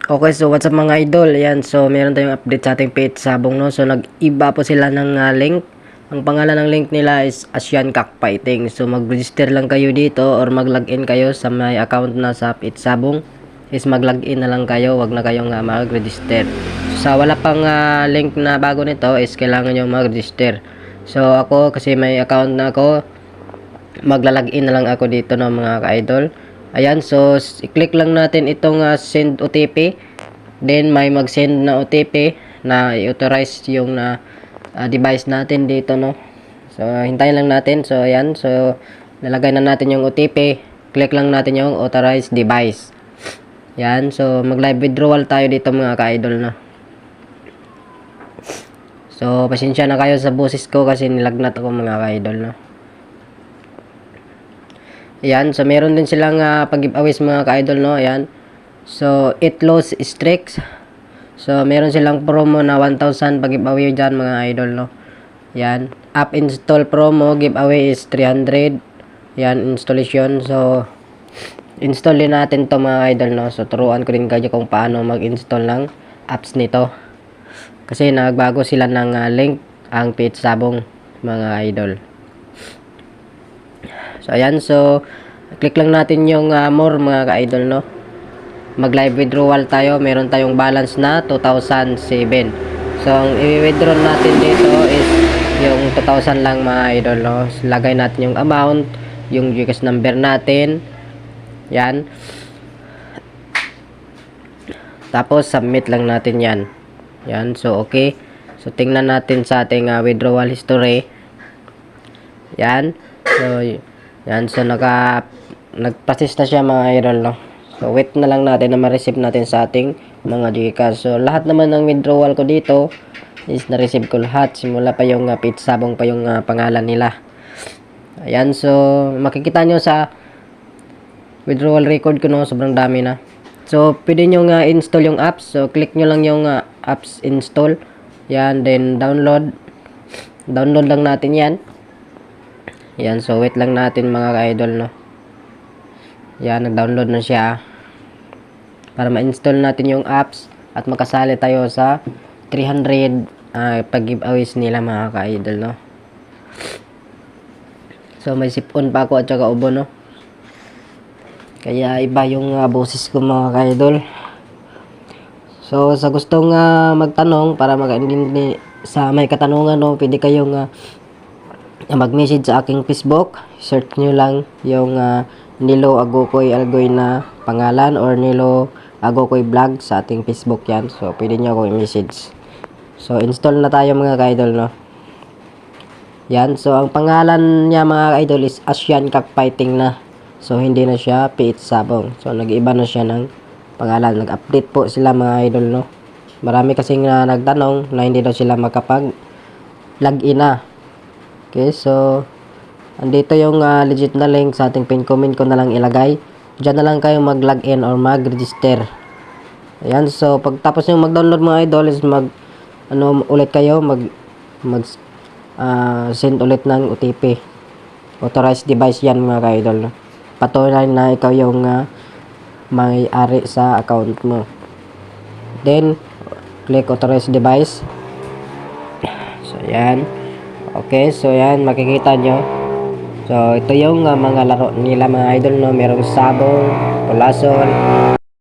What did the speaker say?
Okay, so what's up mga idol? Ayan, so meron tayong update sa ating page sabong, no? So nag-iba po sila ng link. Ang pangalan ng link nila is Asian Cockfighting. So mag-register lang kayo dito or mag-login kayo sa may account na sa page sabong. Is mag-login na lang kayo, wag na kayong mag-register. So, sa wala pang link na bago nito is kailangan nyo mag-register. So ako kasi may account na ako, magla-login na lang ako dito, no, mga ka-idol. Ayan, so i-click lang natin itong send OTP. Then may mag-send na OTP na i-authorize yung device natin dito, no. So hintayin lang natin. So ayan, so lalagay na natin yung OTP. Click lang natin yung authorized device. Yan, so mag-live withdrawal tayo dito mga ka-idol, no. So pasensya na kayo sa boses ko kasi nilagnat ako mga ka-idol, no. Ayan, so meron din silang pag-giveaways mga ka-idol, no. Ayan. So, it loss streaks. So, meron silang promo na 1,000 pag-giveaway dyan mga idol, no. Ayan. App install promo, giveaway is 300. Ayan, installation. So, install din natin to mga idol, no. So, turuan ko din kayo kung paano mag-install ng apps nito. Kasi nagbago sila ng link ang page sabong mga idol. So, ayan. So, click lang natin yung more mga ka-idol, no. Mag-live withdrawal tayo. Meron tayong balance na 2,007. So, ang i-withdraw natin dito is yung 2,000 lang mga idol, no. So, lagay natin yung amount, yung GCash number natin. Yan. Tapos, submit lang natin yan. Yan. So, okay. So, tingnan natin sa ating withdrawal history. Yan. So, yan, so nag-process na siya mga idol, no. So wait na lang natin na ma-receive natin sa ating mga GCash. So lahat naman ng withdrawal ko dito is na-receive ko lahat. Simula pa yung page sabong pa yung pangalan nila. Ayan, so makikita nyo sa withdrawal record ko, no, sobrang dami na. So pwede nyo install yung apps. So click nyo lang yung apps install. Yan, then download. Download lang natin yan. Yan, so wait lang natin mga ka-idol, no. Yan, nag-download na siya. Para ma-install natin yung apps at makasali tayo sa 300 pag-giveaways nila mga ka-idol, no. So may sipon pa ako at saka ubo, no. Kaya iba yung boses ko mga ka-idol. So sa gustong magtanong para mag-intindi sa may katanungan, no, pwede kayong mag-message sa aking Facebook. Search nyo lang yung Nilo Agokoy Algoy na pangalan or Nilo Agokoy Vlog sa ating Facebook yan. So, pwede nyo ako i-message. So, install na tayo mga ka-idol, no. Yan. So, ang pangalan niya mga ka-idol is Asian Cockfighting na. So, hindi na siya PH Sabong. So, nag-iba na siya ng pangalan. Nag-update po sila mga idol, no. Marami kasing nagtanong na hindi daw sila makapag-login na. Okay, so andito yung legit na link sa ating pin comment ko na lang ilagay. Diyan na lang kayo mag-login or mag-register. Ayan, so pagtapos yung mag-download mga idol is ulit kayo send ulit ng OTP. Authorized device yan mga ka-idol. Patunay na ikaw yung may-ari sa account mo. Then click authorized device. So ayan. Okay, so yan, makikita nyo. So, ito yung mga laro nila mga idol, no. Merong sabong, pulason,